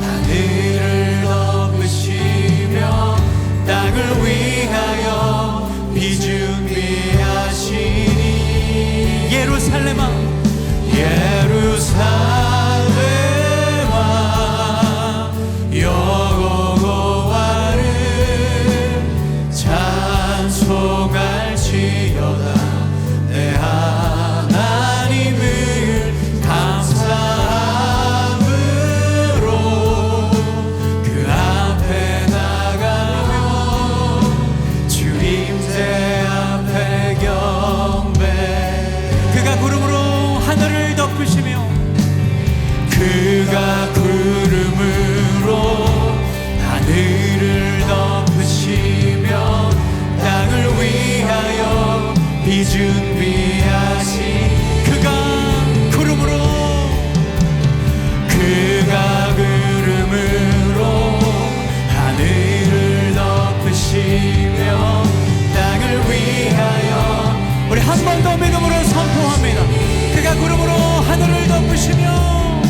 하늘을 덮으시며 땅을 위하여 비준비하시니 예루살렘아 예루살렘아 여호와를 찬송할지어다. 내 하나님을 감사함으로 그 앞에 나가며 주 임재 앞에 경배. 그가 구름으로 하늘을 덮으시며 그가 구름으로 하늘을 덮으시며 땅을 위하여 비준비하신 그가 구름으로 하늘을 덮으시며 땅을 위하여. 우리 한 번 더 믿음으로 선포합니다. 그가 구름으로 하늘을 덮으시며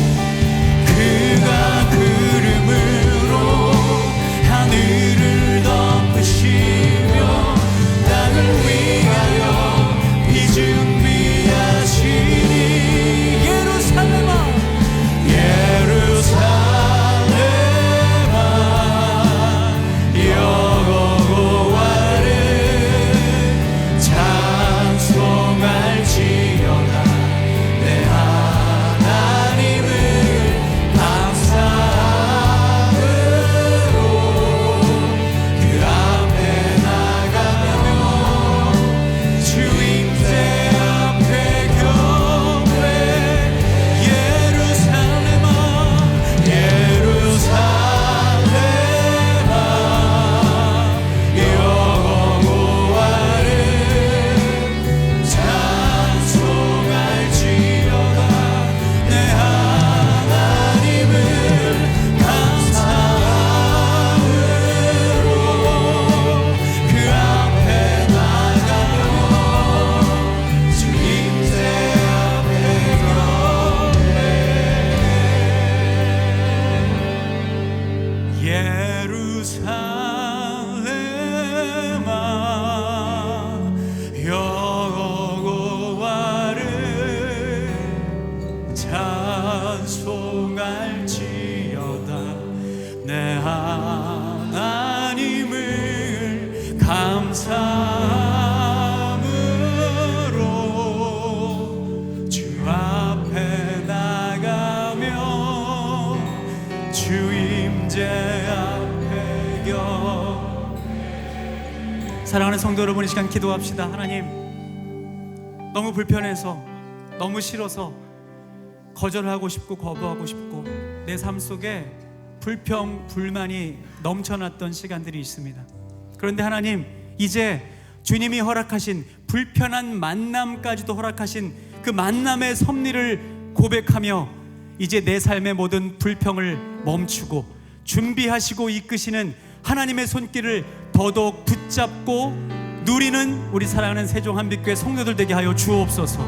그가 구름으로 하늘을 덮으시며 땅을 위하여 비준비하시니 예루살렘아 예루살렘아 여호와를 찬송할지어다. 내 하나님을 감사함으로 그 앞에 나가며 주 임재 앞에 경배. 예루살렘아 예루살렘아 여호와를 찬송할지어다. 내 하나님을 감사함으로 그 앞에 나가며 주 임재 앞에 경배. 예루살렘아 여호와를 찬송할지어다. 감사함으로 주 앞에 나가며 주 임재 앞에 사랑하는 성도 여러분, 이 시간 기도합시다. 하나님, 너무 불편해서, 너무 싫어서 거절하고 싶고 거부하고 싶고 내 삶 속에 불평, 불만이 넘쳐났던 시간들이 있습니다. 그런데 하나님, 이제 주님이 허락하신 불편한 만남까지도 허락하신 그 만남의 섭리를 고백하며 이제 내 삶의 모든 불평을 멈추고 준비하시고 이끄시는 하나님의 손길을 더더욱 붙잡고 누리는 우리 사랑하는 세종 한빛교회 성도들 되게 하여 주옵소서.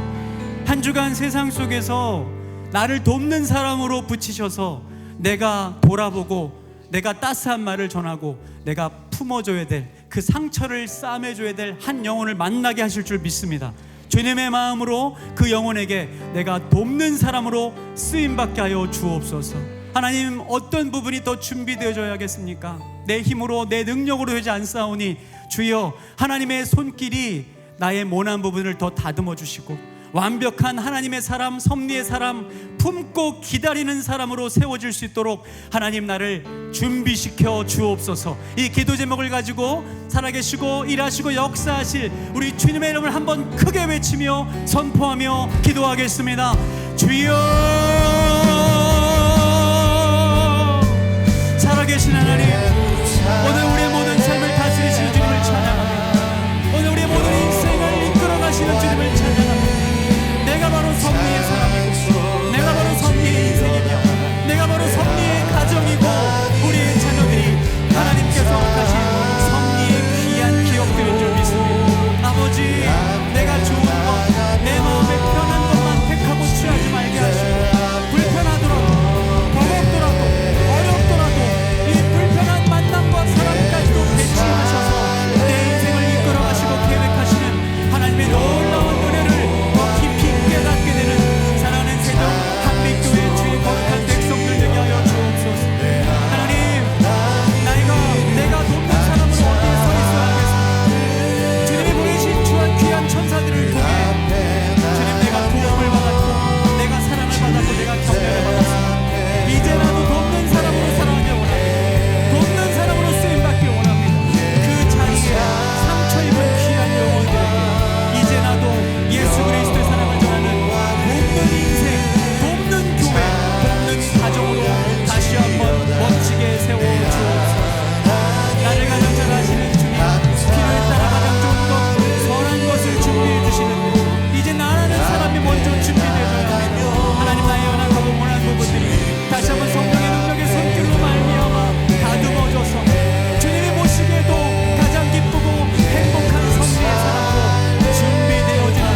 한 주간 세상 속에서 나를 돕는 사람으로 붙이셔서 내가 돌아보고 내가 따스한 말을 전하고 내가 품어줘야 될 그 상처를 싸매줘야 될 한 영혼을 만나게 하실 줄 믿습니다. 주님의 마음으로 그 영혼에게 내가 돕는 사람으로 쓰임받게 하여 주옵소서. 하나님, 어떤 부분이 더 준비되어져야겠습니까? 내 힘으로 내 능력으로 되지 않사오니 주여, 하나님의 손길이 나의 모난 부분을 더 다듬어 주시고 완벽한 하나님의 사람, 섭리의 사람, 품고 기다리는 사람으로 세워질 수 있도록 하나님 나를 준비시켜 주옵소서. 이 기도 제목을 가지고 살아계시고 일하시고 역사하실 우리 주님의 이름을 한번 크게 외치며 선포하며 기도하겠습니다. 주여, 살아계신 하나님, 오늘 우리의 모든 삶을 다스리시는 주님을 찬양합니다. 오늘 우리의 모든 인생을 이끌어가시는 주님을 찬양합니다. 내가 바로 섭리의 사람이고 내가 바로 섭리의 인생이며 내가 바로 섭리의 가정이고 우리의 자녀들이 하나님께서 허락하신 섭리의 귀한 기억들인 줄 믿습니다. 아버지, 내가 좋은 것, 내 마음에 편한 것만 택하고 취하지 말게 하시고 불편하더라도 버겁더라도 어렵더라도 이 불편한 만남과 사랑까지도 배치하셔서 내 인생을 이끌어가시고 계획하시는 하나님의 놀라운 은혜를 깨닫게 되는 사랑하는 세종 한빛교회 주의 거룩한 백성들 되게 하여 주옵소서. 하나님, 내가 돕는 사람으로 어디에 서 있어야 하겠습니까? 주님이 보내신 주한 귀한 천사들을 통해 주님, 내가 도움을 받았고 내가 사랑을 받았고 내가 격려를 받았습니다. 이제 나도 돕는 사람으로 살아가길 원합니다. 돕는 사람으로 쓰임받길 원합니다. 그 자리에 상처 입은 귀한 영혼들에게 이제 나도 예수 그리스도의 사랑을 돕는 인생, 돕는 교회, 돕는 가정으로 다시 한번 멋지게 세워 주옵소서. 나를 가장 잘 아시는 주님, 필요에 따라 가장 좋은 것, 선한 것을 준비해 주시는데 이제 나라는 사람이 먼저 준비되어야 합니다. 하나님, 나의 연약하고 원한 부분들이 다시 한번 성령의 능력의 손길로 말미암아 다듬어져서 주님이 보시기에도 가장 기쁘고 행복한 섭리의 사람으로 준비되어지는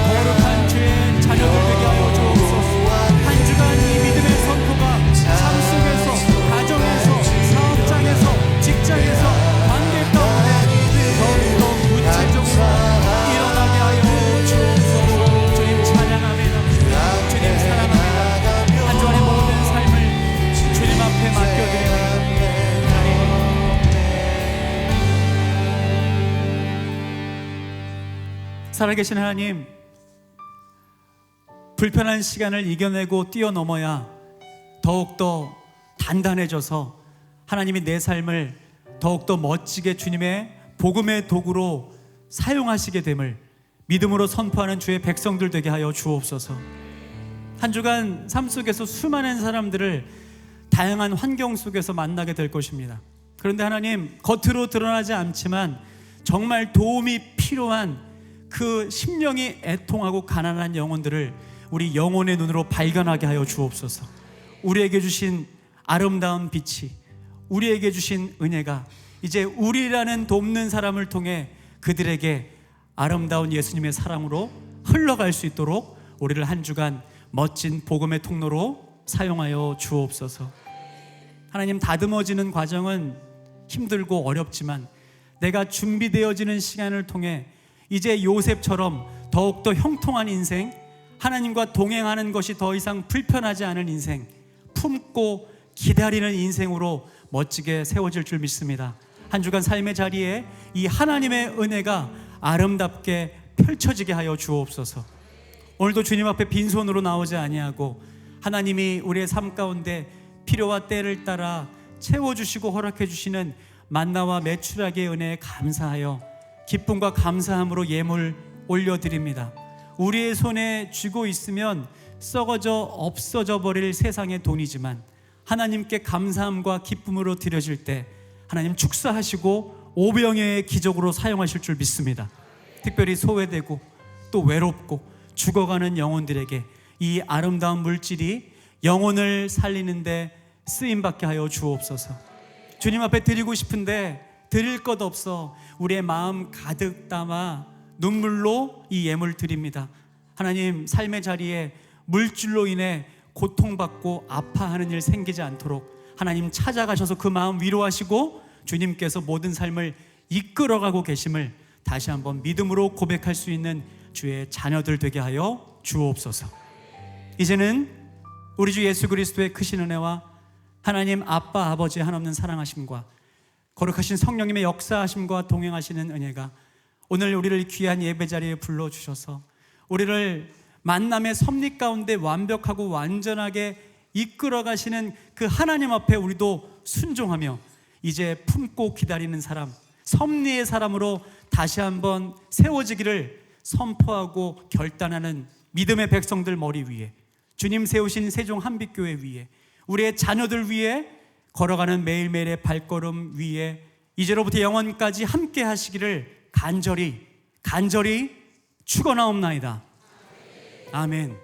거룩한 주의 자녀들 되게 하여 주옵소서. 한 주간 이 믿음의 선포가 삶 속에서, 가정에서, 사업장에서, 직장에서, 관계 가운데 더욱더 구체적으로 일어나게 하여 주옵소서. 주님 찬양합니다. 주님 사랑합니다. 한 주간의 모든 삶을 주님 앞에 맡겨드립니다. 살아계신 하나님, 불편한 시간을 이겨내고 뛰어넘어야 더욱더 단단해져서 하나님이 내 삶을 더욱더 멋지게 주님의 복음의 도구로 사용하시게 됨을 믿음으로 선포하는 주의 백성들 되게 하여 주옵소서. 한 주간 삶 속에서 수많은 사람들을 다양한 환경 속에서 만나게 될 것입니다. 그런데 하나님, 겉으로 드러나지 않지만 정말 도움이 필요한 그 심령이 애통하고 가난한 영혼들을 우리 영혼의 눈으로 발견하게 하여 주옵소서. 우리에게 주신 아름다운 빛이, 우리에게 주신 은혜가 이제 우리라는 돕는 사람을 통해 그들에게 아름다운 예수님의 사랑으로 흘러갈 수 있도록 우리를 한 주간 멋진 복음의 통로로 사용하여 주옵소서. 하나님, 다듬어지는 과정은 힘들고 어렵지만 내가 준비되어지는 시간을 통해 이제 요셉처럼 더욱더 형통한 인생, 하나님과 동행하는 것이 더 이상 불편하지 않은 인생, 품고 기다리는 인생으로 멋지게 세워질 줄 믿습니다. 한 주간 삶의 자리에 이 하나님의 은혜가 아름답게 펼쳐지게 하여 주옵소서. 오늘도 주님 앞에 빈손으로 나오지 아니하고 하나님이 우리의 삶 가운데 필요와 때를 따라 채워주시고 허락해 주시는 만나와 메추라기의 은혜에 감사하여 기쁨과 감사함으로 예물 올려드립니다. 우리의 손에 쥐고 있으면 썩어져 없어져 버릴 세상의 돈이지만 하나님께 감사함과 기쁨으로 드려질 때 하나님 축사하시고 오병이어의 기적으로 사용하실 줄 믿습니다. 특별히 소외되고 또 외롭고 죽어가는 영혼들에게 이 아름다운 물질이 영혼을 살리는데 쓰임받게 하여 주옵소서. 주님 앞에 드리고 싶은데 드릴 것 없어 우리의 마음 가득 담아 눈물로 이 예물 드립니다. 하나님, 삶의 자리에 물질로 인해 고통받고 아파하는 일 생기지 않도록 하나님 찾아가셔서 그 마음 위로하시고 주님께서 모든 삶을 이끌어가고 계심을 다시 한번 믿음으로 고백할 수 있는 주의 자녀들 되게 하여 주옵소서. 이제는 우리 주 예수 그리스도의 크신 은혜와 하나님 아빠 아버지의 한없는 사랑하심과 거룩하신 성령님의 역사하심과 동행하시는 은혜가 오늘 우리를 귀한 예배 자리에 불러주셔서 우리를 만남의 섭리 가운데 완벽하고 완전하게 이끌어 가시는 그 하나님 앞에 우리도 순종하며 이제 품고 기다리는 사람, 섭리의 사람으로 다시 한번 세워지기를 선포하고 결단하는 믿음의 백성들 머리 위에, 주님 세우신 세종 한빛교회 위에, 우리의 자녀들 위에 걸어가는 매일매일의 발걸음 위에 이제로부터 영원까지 함께 하시기를 간절히 축원하옵나이다. 아멘.